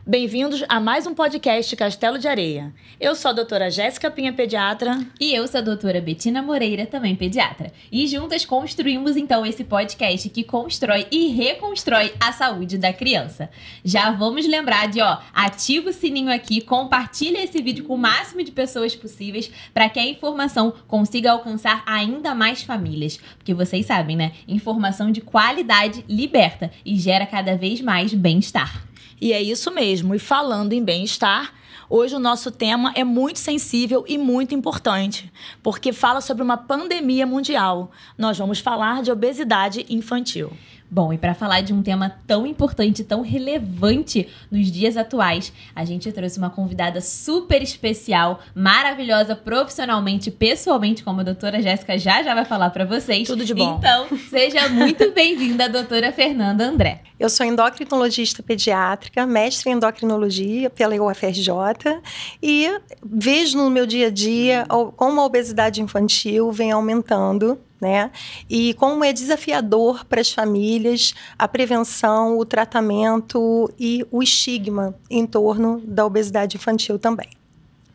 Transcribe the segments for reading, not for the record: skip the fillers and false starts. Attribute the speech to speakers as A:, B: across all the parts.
A: Bem-vindos a mais um podcast Castelo de Areia. Eu sou a doutora Jéssica Pinha, pediatra.
B: E eu sou a doutora Betina Moreira, também pediatra. E juntas construímos então esse podcast que constrói e reconstrói a saúde da criança. Já vamos lembrar de, ativa o sininho aqui, compartilha esse vídeo com o máximo de pessoas possíveis para que a informação consiga alcançar ainda mais famílias. Porque vocês sabem, né? Informação de qualidade liberta e gera cada vez mais bem-estar.
A: E é isso mesmo. E falando em bem-estar, hoje o nosso tema é muito sensível e muito importante, porque fala sobre uma pandemia mundial. Nós vamos falar de obesidade infantil.
B: Bom, e para falar de um tema tão importante, tão relevante nos dias atuais, a gente trouxe uma convidada super especial, maravilhosa profissionalmente, pessoalmente, como a doutora Jéssica já vai falar para vocês.
A: Tudo de bom.
B: Então, seja muito bem-vinda, doutora Fernanda André.
C: Eu sou endocrinologista pediátrica, mestre em endocrinologia pela UFRJ e vejo no meu dia a dia como a obesidade infantil vem aumentando, né? E como é desafiador para as famílias a prevenção, o tratamento e o estigma em torno da obesidade infantil também.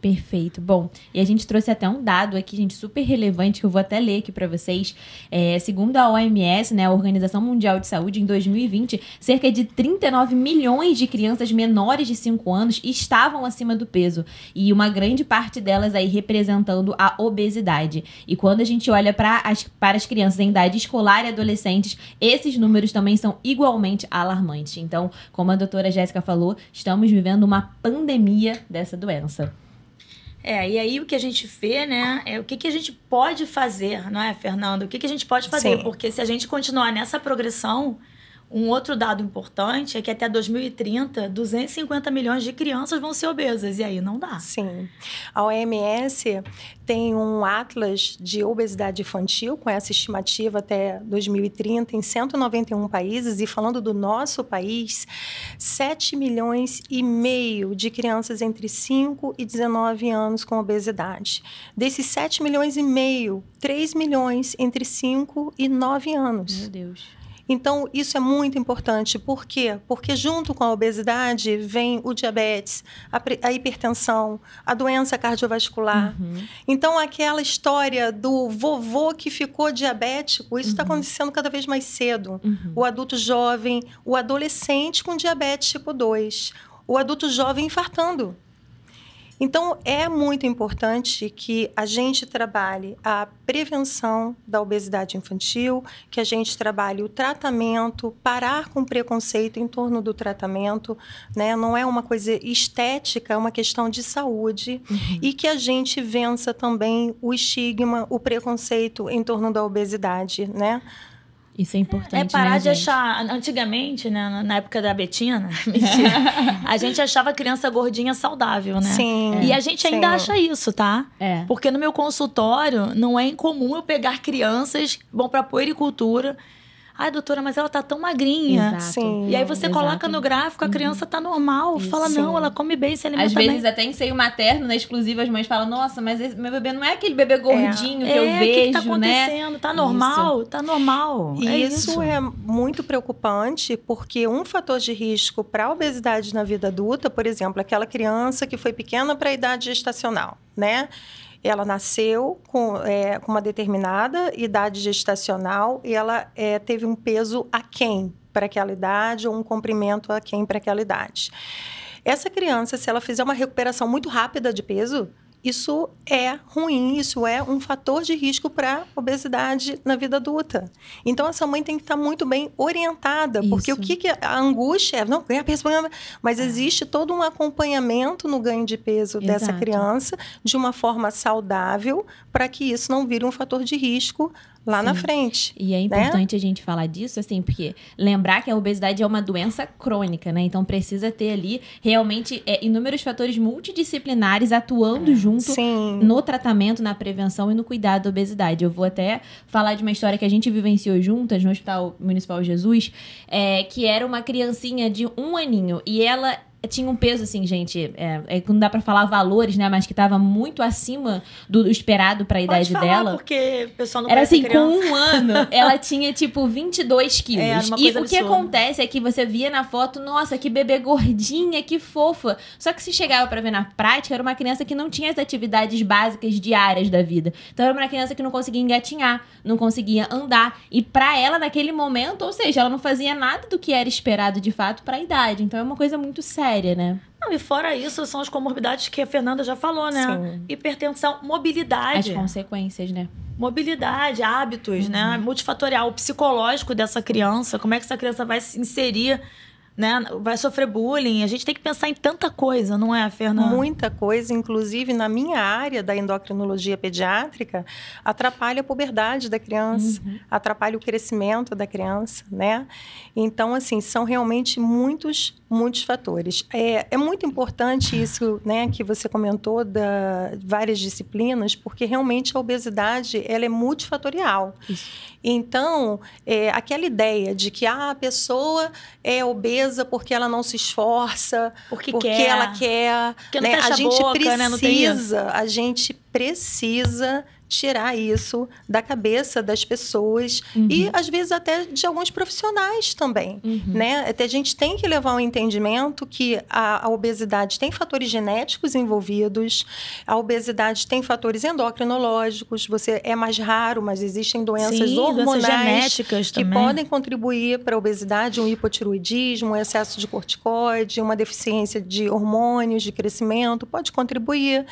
B: Perfeito. Bom, e a gente trouxe até um dado aqui, gente, super relevante, que eu vou até ler aqui para vocês. Segundo a OMS, né, a Organização Mundial de Saúde, em 2020, cerca de 39 milhões de crianças menores de 5 anos estavam acima do peso. E uma grande parte delas aí representando a obesidade. E quando a gente olha para as crianças em idade escolar e adolescentes, esses números também são igualmente alarmantes. Então, como a doutora Jéssica falou, estamos vivendo uma pandemia dessa doença.
A: E aí o que a gente vê, né, é o que a gente pode fazer, não é, Fernanda? O que a gente pode fazer?
C: Sim.
A: Porque se a gente continuar nessa progressão, um outro dado importante é que até 2030, 250 milhões de crianças vão ser obesas, e aí não dá.
C: Sim. A OMS tem um atlas de obesidade infantil, com essa estimativa até 2030, em 191 países, e falando do nosso país, 7 milhões e meio de crianças entre 5 e 19 anos com obesidade. Desses 7 milhões e meio, 3 milhões entre 5 e 9 anos.
B: Meu Deus.
C: Então, isso é muito importante. Por quê? Porque junto com a obesidade vem o diabetes, a hipertensão, a doença cardiovascular.
B: Uhum.
C: Então, aquela história do vovô que ficou diabético, isso está acontecendo cada vez mais cedo.
B: Uhum.
C: O adulto jovem, o adolescente com diabetes tipo 2, o adulto jovem infartando. Então, é muito importante que a gente trabalhe a prevenção da obesidade infantil, que a gente trabalhe o tratamento, parar com o preconceito em torno do tratamento, né? Não é uma coisa estética, é uma questão de saúde, e que a gente vença também o estigma, o preconceito em torno da obesidade, né?
B: Isso é importante,
A: É parar
B: né,
A: de
B: gente?
A: achar... Antigamente, né, na época da Betina, mentira, a gente achava a criança gordinha saudável, né?
C: Sim.
A: E a gente ainda
C: sim.
A: acha isso, tá?
B: É.
A: Porque no meu consultório, não é incomum eu pegar crianças que vão pra puericultura. Ai, doutora, mas ela tá tão magrinha.
B: Exato.
C: Sim.
A: E aí você
B: Exato.
A: coloca no gráfico, a criança tá normal.
B: Isso.
A: Fala, não,
C: Sim.
A: ela come bem, se alimenta
B: Às
A: bem.
B: vezes até em seio materno, na exclusiva, as mães falam, nossa, mas meu bebê não é aquele bebê gordinho que eu
A: o
B: vejo,
A: que tá acontecendo?
B: né?
A: Tá normal? Tá normal.
C: E isso é muito preocupante, porque um fator de risco para a obesidade na vida adulta, por exemplo, aquela criança que foi pequena para a idade gestacional, né? Ela nasceu com uma determinada idade gestacional e ela teve um peso aquém para aquela idade ou um comprimento aquém para aquela idade. Essa criança, se ela fizer uma recuperação muito rápida de peso, isso é ruim, isso é um fator de risco para obesidade na vida adulta. Então, essa mãe tem que estar muito bem orientada, porque
B: Isso.
C: o que a angústia é? Não, ganhar peso, mas existe todo um acompanhamento no ganho de peso dessa
B: Exato.
C: criança de uma forma saudável, para que isso não vire um fator de risco lá na frente.
B: E é importante a gente falar disso, assim, porque lembrar que a obesidade é uma doença crônica, né? Então precisa ter ali realmente inúmeros fatores multidisciplinares atuando junto
C: Sim.
B: no tratamento, na prevenção e no cuidado da obesidade. Eu vou até falar de uma história que a gente vivenciou juntas no Hospital Municipal Jesus, que era uma criancinha de 1 aninho e ela tinha um peso, assim, gente, não dá pra falar valores, né? Mas que tava muito acima do esperado pra idade dela.
A: Porque o pessoal não
B: era
A: conhece
B: assim,
A: a criança.
B: com 1 ano, ela tinha, tipo, 22 quilos.
A: Era uma
B: E
A: coisa
B: o que
A: absurda.
B: acontece é que você via na foto, nossa, que bebê gordinha, que fofa. Só que se chegava pra ver na prática, era uma criança que não tinha as atividades básicas diárias da vida. Então, era uma criança que não conseguia engatinhar, não conseguia andar. E pra ela, naquele momento, ou seja, ela não fazia nada do que era esperado, de fato, pra idade. Então, é uma coisa muito séria. Né?
A: Não, e fora isso, são as comorbidades que a Fernanda já falou, né?
C: Sim.
A: Hipertensão, mobilidade.
B: As consequências, né?
A: Mobilidade, hábitos, né? Multifatorial, o psicológico dessa criança, como é que essa criança vai se inserir, né? Vai sofrer bullying. A gente tem que pensar em tanta coisa, não é, Fernanda?
C: Muita coisa, inclusive na minha área da endocrinologia pediátrica, atrapalha a puberdade da criança, atrapalha o crescimento da criança, né? Então, assim, são realmente muitos fatores. É muito importante isso, né, que você comentou da várias disciplinas, porque realmente a obesidade, ela é multifatorial.
B: Isso.
C: Então, aquela ideia de que a pessoa é obesa porque ela não se esforça, porque ela quer,
A: porque não
C: né?
A: fecha
C: A gente
A: boca,
C: precisa,
A: né? Não tem isso.
C: a gente precisa tirar isso da cabeça das pessoas e, às vezes, até de alguns profissionais também, né? Até a gente tem que levar um entendimento que a obesidade tem fatores genéticos envolvidos, a obesidade tem fatores endocrinológicos, você é mais raro, mas existem doenças hormonais
A: genéticas
C: que
A: também.
C: podem contribuir para a obesidade, um hipotiroidismo, um excesso de corticoide, uma deficiência de hormônios de crescimento, pode contribuir.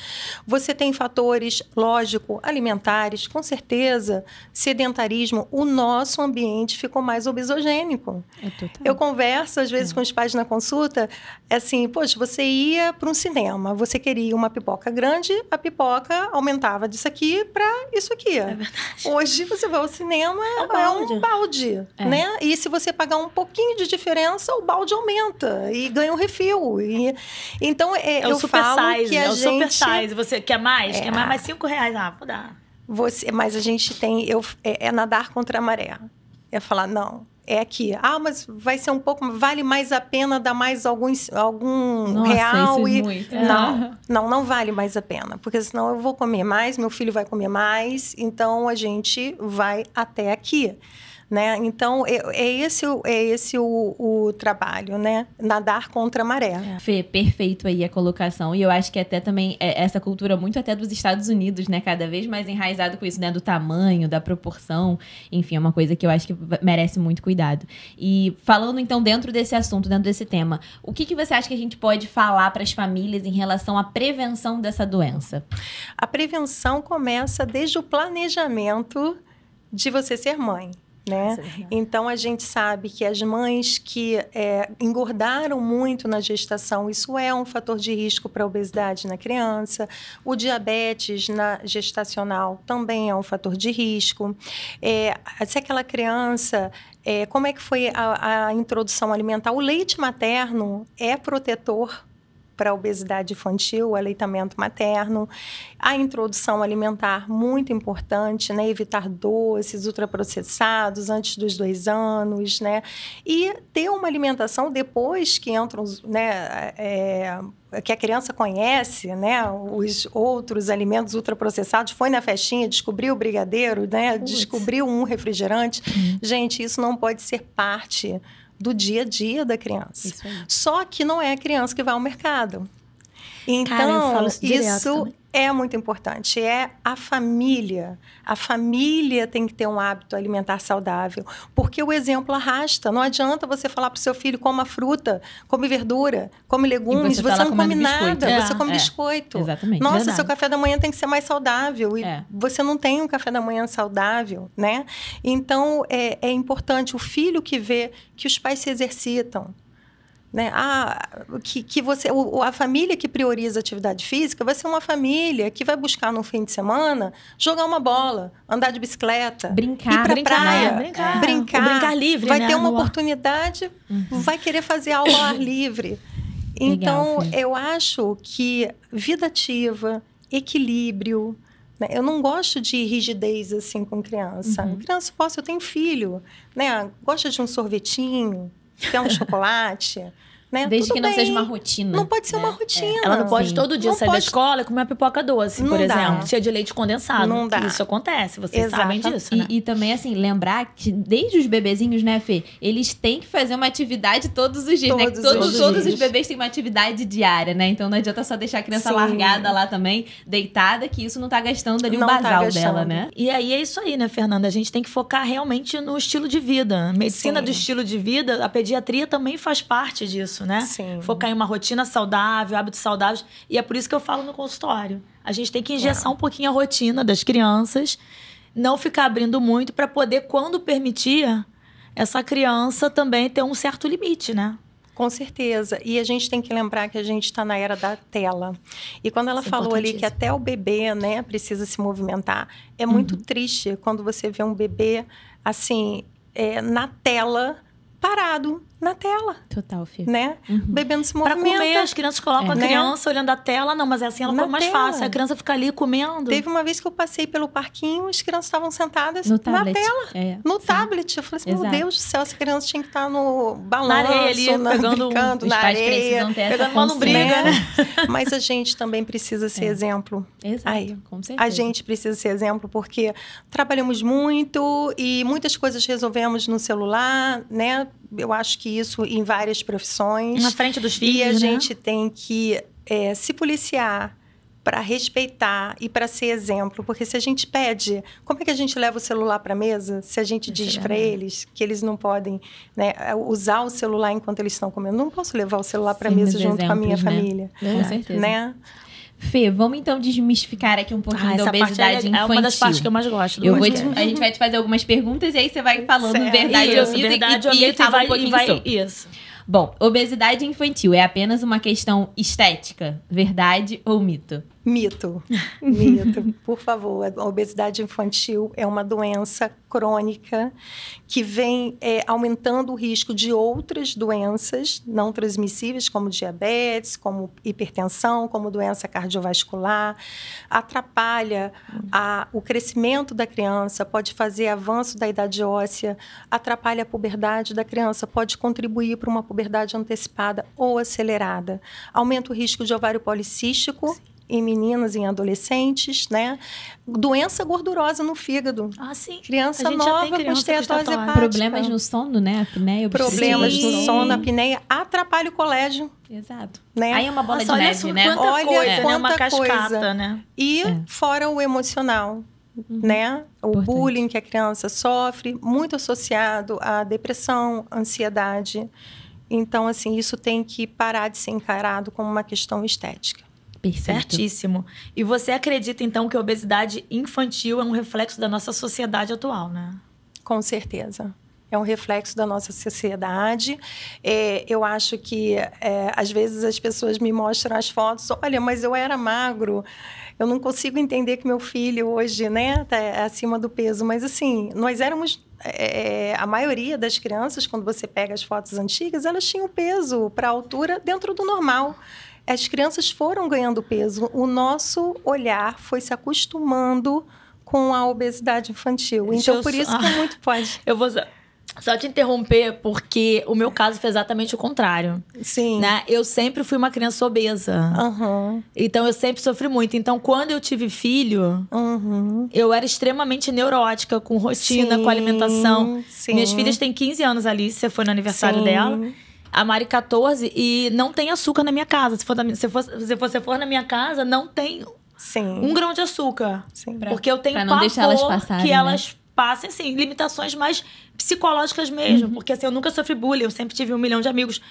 C: Você tem fatores, lógico, alimentares, com certeza, sedentarismo, o nosso ambiente ficou mais obesogênico. Eu converso, às vezes, com os pais na consulta, assim, poxa, você ia para um cinema, você queria uma pipoca grande, a pipoca aumentava disso aqui para isso aqui.
A: É verdade.
C: Hoje, você vai ao cinema, um balde, né? E se você pagar um pouquinho de diferença, o balde aumenta e ganha um refil. Então,
A: É o
C: eu
A: super
C: falo
A: size,
C: que a
A: é o
C: gente...
A: super size. Você quer mais? Quer mais R$5? Ah, vou dar.
C: Mas a gente tem... É nadar contra a maré. É falar, não, é aqui. Ah, mas vai ser um pouco... Vale mais a pena dar mais algum
B: Nossa,
C: real?
B: Isso é muito.
C: Não vale mais a pena. Porque senão eu vou comer mais, meu filho vai comer mais. Então, a gente vai até aqui. Né? Então, é esse o trabalho, né? Nadar contra a maré.
B: Fê, perfeito aí a colocação. E eu acho que até também essa cultura muito até dos Estados Unidos, né? Cada vez mais enraizado com isso, né? Do tamanho, da proporção. Enfim, é uma coisa que eu acho que merece muito cuidado. E falando, então, dentro desse assunto, dentro desse tema, o que você acha que a gente pode falar para as famílias em relação à prevenção dessa doença?
C: A prevenção começa desde o planejamento de você ser mãe. Né? Então, a gente sabe que as mães que engordaram muito na gestação, isso é um fator de risco para a obesidade na criança. O diabetes gestacional também é um fator de risco. Se aquela criança... como é que foi a introdução alimentar? O leite materno é protetor para a obesidade infantil, o aleitamento materno, a introdução alimentar muito importante, né? Evitar doces, ultraprocessados antes dos 2 anos, né? E ter uma alimentação depois que entram, né? Que a criança conhece, né? Os outros alimentos ultraprocessados, foi na festinha, descobriu o brigadeiro, né? Descobriu um refrigerante. Gente, isso não pode ser parte do dia a dia da criança. Só que não é a criança que vai ao mercado. Então,
A: cara, eu falo
C: isso é muito importante. É a família. A família tem que ter um hábito alimentar saudável. Porque o exemplo arrasta. Não adianta você falar para o seu filho, coma fruta, come verdura, come legumes. Você não come nada. Você come biscoito.
B: Exatamente.
C: Nossa,
B: verdade.
C: seu café da manhã tem que ser mais saudável. E você não tem um café da manhã saudável, né? Então, é importante o filho que vê que os pais se exercitam. Né? A família que prioriza a atividade física vai ser uma família que vai buscar no fim de semana jogar uma bola, andar de bicicleta,
B: brincar,
C: ir pra praia,
A: brincar livre,
C: vai
A: né?
C: ter uma oportunidade, vai querer fazer algo ao ar livre. Então, eu acho que vida ativa, equilíbrio, né? Eu não gosto de rigidez assim com criança. Criança, eu tenho filho, né? Gosta de um sorvetinho, quer um chocolate, né?
B: Desde
C: Tudo
B: que não
C: bem.
B: seja uma rotina.
C: Não pode ser uma rotina.
A: Ela não pode
B: Sim.
A: todo dia
C: Não
A: sair da
C: pode.
A: escola e comer uma pipoca doce,
C: Não
A: por
C: dá.
A: exemplo, cheia de leite condensado.
C: Não dá.
A: Isso acontece, vocês sabem
C: Exato.
A: disso, né?
B: E também, assim, lembrar que desde os bebezinhos, né, Fê? Eles têm que fazer uma atividade todos os dias, né?
C: Todos
B: Todos
C: os
B: os
C: dias.
B: bebês têm uma atividade diária, né? Então não adianta só deixar a criança
C: Sim.
B: largada lá também, deitada, que isso não tá gastando ali o
C: Não tá
B: basal
C: gastando.
B: dela, né?
A: E aí é isso aí, né, Fernanda? A gente tem que focar realmente no estilo de vida. Medicina
C: Sim.
A: do estilo de vida, a pediatria também faz parte disso, né?
C: Sim.
A: Focar em uma rotina saudável, hábitos saudáveis. E é por isso que eu falo no consultório. A gente tem que engessar um pouquinho a rotina das crianças, não ficar abrindo muito para poder, quando permitir, essa criança também ter um certo limite, né?
C: Com certeza. E a gente tem que lembrar que a gente está na era da tela. E quando ela
A: Isso é
C: falou ali que
A: importantíssimo.
C: até o bebê, né, precisa se movimentar, é muito triste quando você vê um bebê, assim, na tela, parado, na tela,
B: Total, Fê.
C: né? O bebê não se
A: Para
C: movimenta.
A: comer, as crianças colocam a
C: Né?
A: criança olhando a tela. Não, mas é assim ela
C: Na
A: come mais
C: tela.
A: fácil. A criança fica ali comendo.
C: Teve uma vez que eu passei pelo parquinho, as crianças estavam sentadas
B: No
C: na
B: tablet.
C: tela.
B: É,
C: No
B: sim.
C: tablet. Eu falei assim,
B: Exato.
C: meu Deus do céu, essa criança tinha que estar no balanço,
A: Na areia ali, pegando
C: brincando
B: Os
C: na
B: pais
C: areia.
B: precisam ter essa
A: pegando uma lombriga,
B: consciência.
C: Mas a gente também precisa ser exemplo.
B: Exato,
C: Aí,
B: com certeza.
C: a gente precisa ser exemplo porque trabalhamos muito e muitas coisas resolvemos no celular, né? Eu acho que isso em várias profissões.
A: Na frente dos filhos,
C: E a
A: né?
C: gente tem que se policiar para respeitar e para ser exemplo. Porque se a gente pede, como é que a gente leva o celular para a mesa? Se a gente
A: Isso é
C: diz para
A: verdade.
C: eles que eles não podem, né, usar o celular enquanto eles estão comendo. Não posso levar o celular para a
B: Sermos
C: mesa junto com a minha
B: exemplos, né?
C: família.
B: Com certeza.
C: Né?
B: Fê, vamos então desmistificar aqui um pouquinho da
A: essa parte
B: obesidade infantil.
A: é uma das partes que eu mais gosto do
B: A
A: podcast.
B: gente vai te fazer algumas perguntas e aí você vai falando
C: Certo.
B: verdade
A: Isso,
B: ou mito
A: verdade ou
B: e
A: mito,
B: fala um pouquinho sobre.
A: Isso.
B: Bom, obesidade infantil é apenas uma questão estética? Verdade ou mito?
C: Mito. Mito. Por favor, a obesidade infantil é uma doença crônica que vem aumentando o risco de outras doenças não transmissíveis, como diabetes, como hipertensão, como doença cardiovascular. Atrapalha o crescimento da criança, pode fazer avanço da idade óssea, atrapalha a puberdade da criança, pode contribuir para uma puberdade antecipada ou acelerada. Aumenta o risco de ovário policístico, em meninas e em adolescentes, né? Doença gordurosa no fígado.
A: Ah, sim.
C: Criança
A: A gente já
C: nova
A: tem
C: com
A: criança
C: esteatose
A: com
C: hepática.
B: Problemas no sono, né? Apneia,
C: Problemas
B: obstrução.
C: do sono, apneia, atrapalha o colégio,
B: Exato.
C: né?
B: Aí é uma bola
A: Nossa,
B: de
A: olha
B: neve,
A: só
B: né?
A: quanta
C: Olha
A: coisa, né? Uma
C: quanta coisa.
A: cascata, né?
C: E fora o emocional, né? O
B: Importante.
C: bullying que a criança sofre, muito associado à depressão, ansiedade. Então, assim, isso tem que parar de ser encarado como uma questão estética.
B: Perfeito.
A: Certíssimo. E você acredita, então, que a obesidade infantil é um reflexo da nossa sociedade atual, né?
C: Com certeza. É um reflexo da nossa sociedade. Eu acho que, às vezes, as pessoas me mostram as fotos. Olha, mas eu era magro. Eu não consigo entender que meu filho hoje, né, tá acima do peso. Mas, assim, nós éramos... a maioria das crianças, quando você pega as fotos antigas, elas tinham peso para a altura dentro do normal. As crianças foram ganhando peso. O nosso olhar foi se acostumando com a obesidade infantil.
A: Deixa
C: Então,
A: eu
C: por
A: só-
C: isso que muito pode.
A: Eu vou só te interromper, porque o meu caso foi exatamente o contrário.
C: Sim.
A: Né? Eu sempre fui uma criança obesa.
C: Aham.
A: Então, eu sempre sofri muito. Então, quando eu tive filho,
C: Uhum.
A: eu era extremamente neurótica, com rotina,
C: Sim,
A: com alimentação.
C: sim.
A: Minhas filhas têm 15 anos ali, você foi no aniversário
C: Sim.
A: dela. A Mari, 14, e não tem açúcar na minha casa. Se você for na minha casa, não tem
C: Sim.
A: 1 grão de açúcar.
C: Sim.
A: Porque eu tenho
B: pra não
A: pavor
B: deixar elas passarem,
A: que
B: né?
A: elas passem, assim, limitações mais psicológicas mesmo. Porque, assim, eu nunca sofri bullying, eu sempre tive 1 milhão de amigos.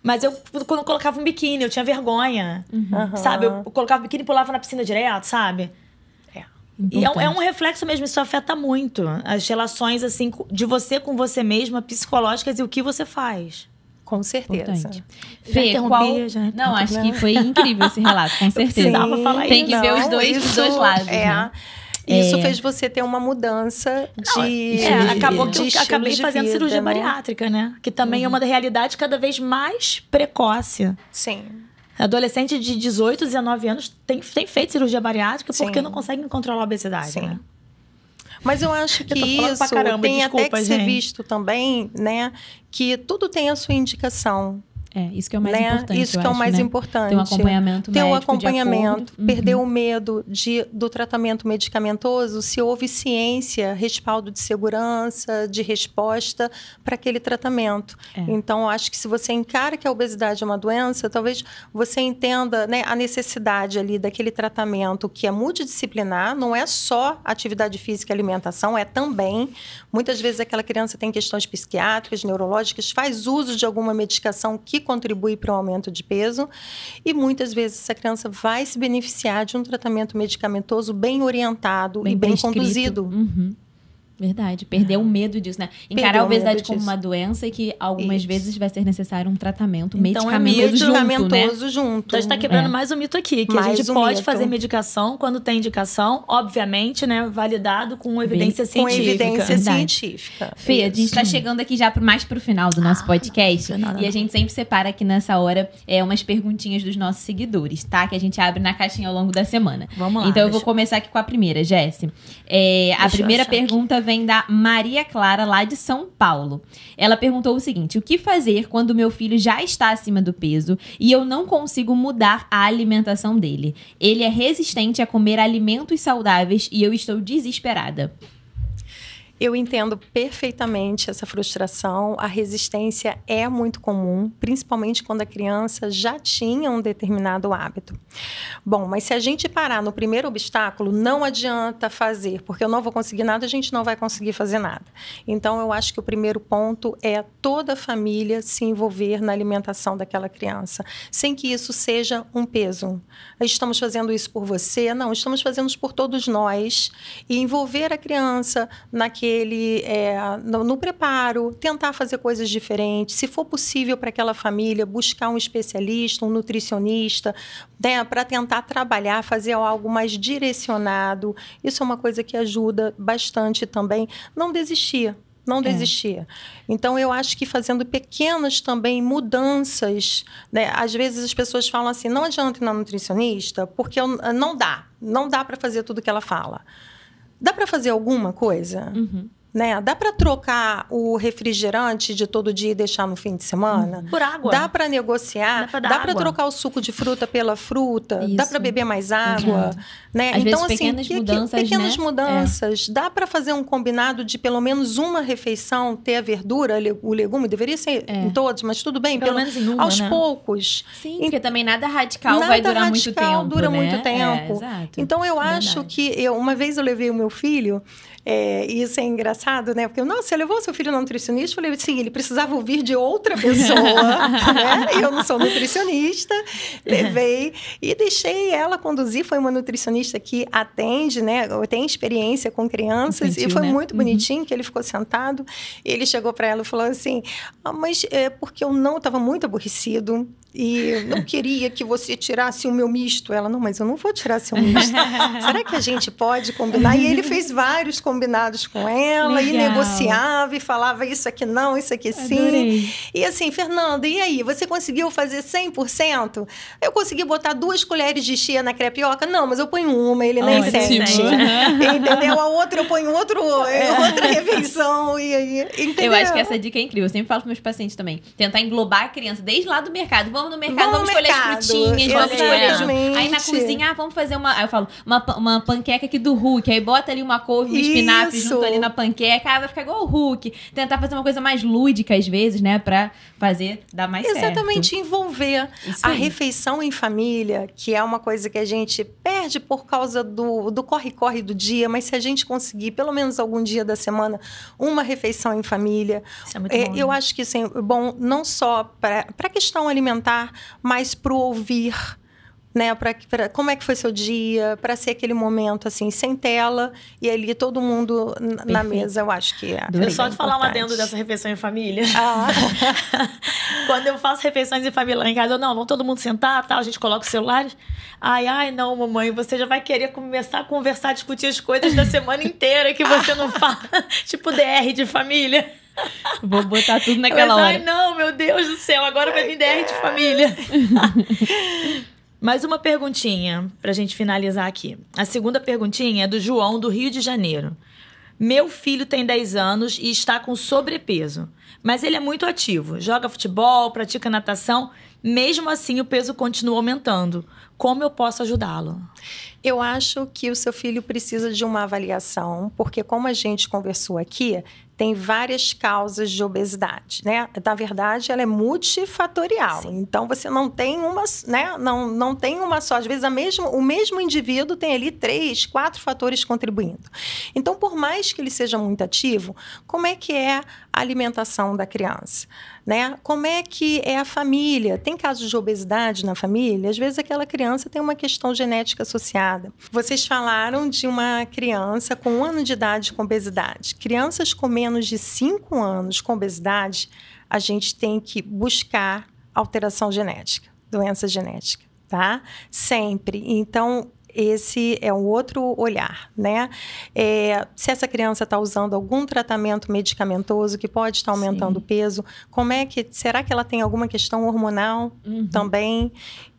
A: Mas quando eu colocava um biquíni, eu tinha vergonha.
C: Aham.
A: Sabe? Eu colocava o biquíni e pulava na piscina direto, sabe? E é um reflexo mesmo, isso afeta muito as relações, assim, de você com você mesma, psicológicas e o que você faz.
C: Com certeza.
B: Importante.
A: Já
B: Fê,
A: interrompi,
B: qual...
A: já
B: Não,
A: interrompi.
B: acho que foi incrível esse relato, com certeza.
A: precisava falar
B: Tem
A: isso.
B: que ver os dois lados, né?
C: Isso fez você ter uma mudança de
A: Acabou que
C: de
A: eu
C: estilo
A: acabei
C: de
A: fazendo
C: vida,
A: cirurgia
C: né?
A: bariátrica, né? Que também é uma realidade cada vez mais precoce.
C: Sim.
A: Adolescente de 18, 19 anos tem feito cirurgia bariátrica
C: Sim.
A: porque não conseguem controlar a obesidade,
C: Sim.
A: né?
C: Mas eu acho que
A: tô falando pra
C: isso
A: caramba,
C: tem até
A: desculpa,
C: que ser
A: gente.
C: visto também, né? Que tudo tem a sua indicação.
B: Isso que é o mais importante.
C: Isso que é o mais importante.
B: Ter um acompanhamento médico.
C: Ter um acompanhamento,
B: de acordo.
C: perder o medo do tratamento medicamentoso, se houve ciência, respaldo de segurança, de resposta para aquele tratamento. Então, eu acho que se você encara que a obesidade é uma doença, talvez você entenda, né, a necessidade ali daquele tratamento que é multidisciplinar, não é só atividade física e alimentação, é também. Muitas vezes aquela criança tem questões psiquiátricas, neurológicas, faz uso de alguma medicação que contribui para o aumento de peso, e muitas vezes essa criança vai se beneficiar de um tratamento medicamentoso bem orientado e bem conduzido.
B: Verdade, perder o medo disso, né? Encarar a obesidade como uma doença e que algumas vezes vai ser necessário um tratamento medicamentoso junto,
A: Então, a gente tá quebrando mais um mito aqui, que a gente pode fazer medicação quando tem indicação, obviamente, né? Validado com evidência científica.
C: Com evidência científica.
B: Fê, a gente tá chegando aqui já mais pro final do nosso podcast. E a gente sempre separa aqui nessa hora umas perguntinhas dos nossos seguidores, tá? Que a gente abre na caixinha ao longo da semana.
A: Vamos lá.
B: Então, eu vou começar aqui com a primeira, Jessi. A primeira pergunta vem da Maria Clara, lá de São Paulo. Ela perguntou o seguinte: o que fazer quando meu filho já está acima do peso e eu não consigo mudar a alimentação dele? Ele é resistente a comer alimentos saudáveis e eu estou desesperada.
C: Eu entendo perfeitamente essa frustração. A resistência é muito comum, principalmente quando a criança já tinha um determinado hábito. Bom, mas se a gente parar no primeiro obstáculo, não adianta fazer, porque eu não vou conseguir nada, a gente não vai conseguir fazer nada. Então, eu acho que o primeiro ponto é toda a família se envolver na alimentação daquela criança, sem que isso seja um peso. Estamos fazendo isso por você? Não, estamos fazendo isso por todos nós. E envolver a criança no preparo, tentar fazer coisas diferentes. Se for possível para aquela família, buscar um especialista, um nutricionista, né, para tentar trabalhar, fazer algo mais direcionado. Isso é uma coisa que ajuda bastante também. Não desistir. Então, eu acho que fazendo pequenas também mudanças, né? Às vezes as pessoas falam assim, não adianta ir na nutricionista, porque não dá para fazer tudo que ela fala. Dá para fazer alguma coisa? Né? Dá para trocar o refrigerante de todo dia e deixar no fim de semana?
A: Por água.
C: Dá para negociar? Dá para trocar o suco de fruta pela fruta? Isso. Dá para beber mais água? Né?
B: Às
C: então,
B: vezes,
C: assim, pequenas mudanças. Dá para fazer um combinado de pelo menos uma refeição, ter a verdura, o legume, deveria ser em todos, mas tudo bem.
A: Pelo menos em uma,
C: aos poucos.
B: Sim, porque também nada radical vai durar muito tempo.
C: Dura
B: né?
C: muito tempo.
B: Exato.
C: Então, eu acho que... Uma vez eu levei o meu filho... E isso é engraçado, né? Porque, nossa, você levou seu filho no nutricionista? Eu falei, sim, ele precisava ouvir de outra pessoa, né? Eu não sou nutricionista. Levei e deixei ela conduzir. Foi uma nutricionista que atende, né? Tem experiência com crianças. Infantil, e foi muito bonitinho, que ele ficou sentado. Ele chegou para ela e falou assim, mas é porque eu não estava muito aborrecido. E não queria que você tirasse o meu misto. Ela, não, mas eu não vou tirar seu misto. Será que a gente pode combinar? E ele fez vários combinados com ela. Legal. E negociava e falava isso aqui não, isso aqui sim.
B: Adorei.
C: E assim, Fernanda, e aí? Você conseguiu fazer 100%? Eu consegui botar 2 colheres de chia na crepioca? Não, mas eu ponho uma, ele nem sente. Entendeu? A outra eu ponho outra refeição. E aí, entendeu?
B: Eu acho que essa dica é incrível. Eu sempre falo para meus pacientes também. Tentar englobar a criança desde lá do mercado. Vamos no mercado, vamos escolher as frutinhas, vamos escolher. Aí na cozinha, vamos fazer uma. Aí eu falo, uma panqueca aqui do Hulk. Aí bota ali uma couve, um espinafre junto ali na panqueca. Aí vai ficar igual o Hulk. Tentar fazer uma coisa mais lúdica, às vezes, né? Pra dar mais certo.
C: Exatamente, envolver a refeição em família, que é uma coisa que a gente perde por causa do corre-corre do dia, mas se a gente conseguir, pelo menos algum dia da semana, uma refeição em família.
A: Isso é muito bom,
C: eu acho que isso é bom não só para a questão alimentar, mas para o ouvir, né? Como é que foi seu dia, para ser aquele momento assim, sem tela, e ali todo mundo na mesa, eu acho que é.
A: Eu só te falar um adendo dessa refeição em família. Quando eu faço refeições em família lá em casa, vamos todo mundo sentar, tá? A gente coloca os celulares. Ai, não, mamãe, você já vai querer começar a conversar, discutir as coisas da semana inteira que você não fala. Tipo DR de família.
B: Vou botar tudo naquela hora.
A: Ai, não, meu Deus do céu, agora vai vir DR de família. Mais uma perguntinha pra gente finalizar aqui. A segunda perguntinha é do João, do Rio de Janeiro. Meu filho tem 10 anos e está com sobrepeso, mas ele é muito ativo, joga futebol, pratica natação, mesmo assim o peso continua aumentando. Como eu posso ajudá-lo?
C: Eu acho que o seu filho precisa de uma avaliação, porque como a gente conversou aqui, tem várias causas de obesidade, né? Na verdade, ela é multifatorial. Sim. Então, você não tem uma, né? Não tem uma só. Às vezes, o mesmo indivíduo tem ali 3, 4 fatores contribuindo. Então, por mais que ele seja muito ativo, como é que é a alimentação da criança? Né? Como é que é a família? Tem casos de obesidade na família? Às vezes, aquela criança tem uma questão genética associada. Vocês falaram de uma criança com 1 ano de idade com obesidade. Crianças com menos de 5 anos com obesidade, a gente tem que buscar alteração genética, doença genética, tá? Sempre. Então, esse é um outro olhar, né? Se essa criança está usando algum tratamento medicamentoso que pode estar aumentando o peso, será que ela tem alguma questão hormonal também,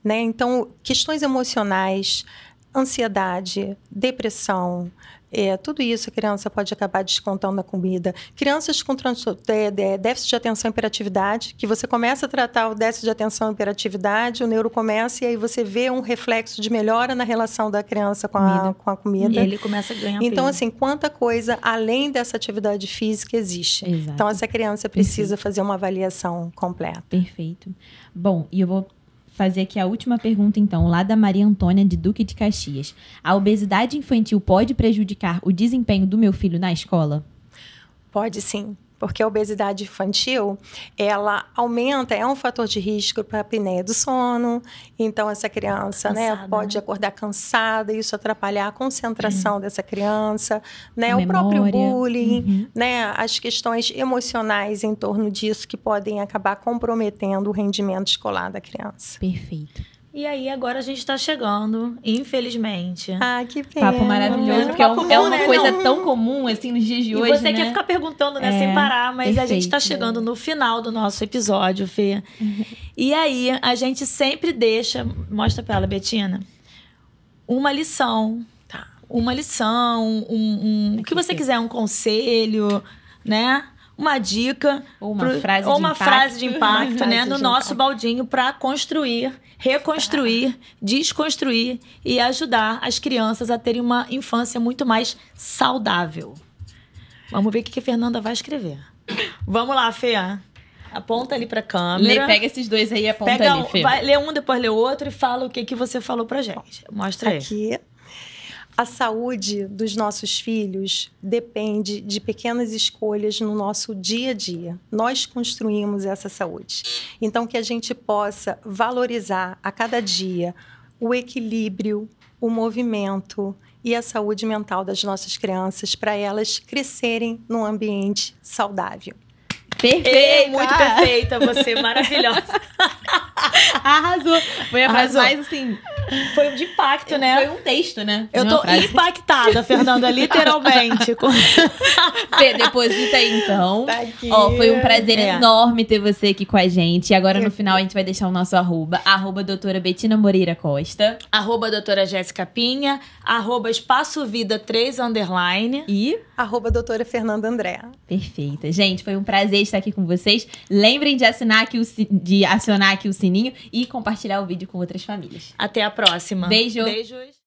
C: né? Então, questões emocionais, ansiedade, depressão, tudo isso a criança pode acabar descontando na comida. Crianças com déficit de atenção e hiperatividade, que você começa a tratar o déficit de atenção e hiperatividade, o neuro começa e aí você vê um reflexo de melhora na relação da criança com a comida.
A: E ele começa a ganhar
C: Então,
A: peso.
C: assim, quanta coisa além dessa atividade física existe.
B: Exato.
C: Então, essa criança precisa fazer uma avaliação completa.
B: Perfeito. Bom, e eu vou fazer aqui a última pergunta, então, lá da Maria Antônia, de Duque de Caxias. A obesidade infantil pode prejudicar o desempenho do meu filho na escola?
C: Pode sim, porque a obesidade infantil, ela aumenta, é um fator de risco para a apneia do sono. Então, essa criança pode acordar cansada, isso atrapalhar a concentração dessa criança, né? O próprio bullying, né? As questões emocionais em torno disso que podem acabar comprometendo o rendimento escolar da criança.
B: Perfeito.
A: E aí, agora a gente está chegando, infelizmente.
C: Ah, que pena.
B: Papo maravilhoso, porque é uma coisa tão comum, assim, nos dias de hoje,
A: E você quer ficar perguntando, né, sem parar, mas a gente está chegando no final do nosso episódio, Fê. E aí, a gente sempre deixa... Mostra pra ela, Betina. Uma lição. Tá. Uma lição, o que você quiser, um conselho, né? Uma dica.
B: Ou uma
A: frase de impacto, né? No nosso baldinho para construir, reconstruir, desconstruir e ajudar as crianças a terem uma infância muito mais saudável. Vamos ver o que a Fernanda vai escrever. Vamos lá, Fê. Aponta ali pra câmera.
B: Pega esses dois aí e aponta ali, Fê.
A: Lê um, depois lê o outro e fala o que você falou pra gente. Mostra aí.
C: Aqui. A saúde dos nossos filhos depende de pequenas escolhas no nosso dia a dia. Nós construímos essa saúde. Então, que a gente possa valorizar a cada dia o equilíbrio, o movimento e a saúde mental das nossas crianças para elas crescerem num ambiente saudável.
B: Perfeita!
A: Muito perfeita, você, maravilhosa.
B: Arrasou. Foi a frase mais, assim...
A: Foi de impacto, né?
B: Foi um texto, né?
A: Eu tô impactada, Fernanda, literalmente.
B: Fê, deposita aí, então.
C: Tá aqui.
B: Ó, foi um prazer enorme ter você aqui com a gente. E agora, no final, a gente vai deixar o nosso arroba doutora Betina Moreira Costa.
A: Doutora Jéssica Pinha. Espaço Vida 3 _
B: E...
C: doutora Fernanda André.
B: Perfeita. Gente, foi um prazer estar aqui com vocês. Lembrem de acionar aqui o sininho e compartilhar o vídeo com outras famílias.
A: Até a próxima.
B: Beijo.
A: Beijos.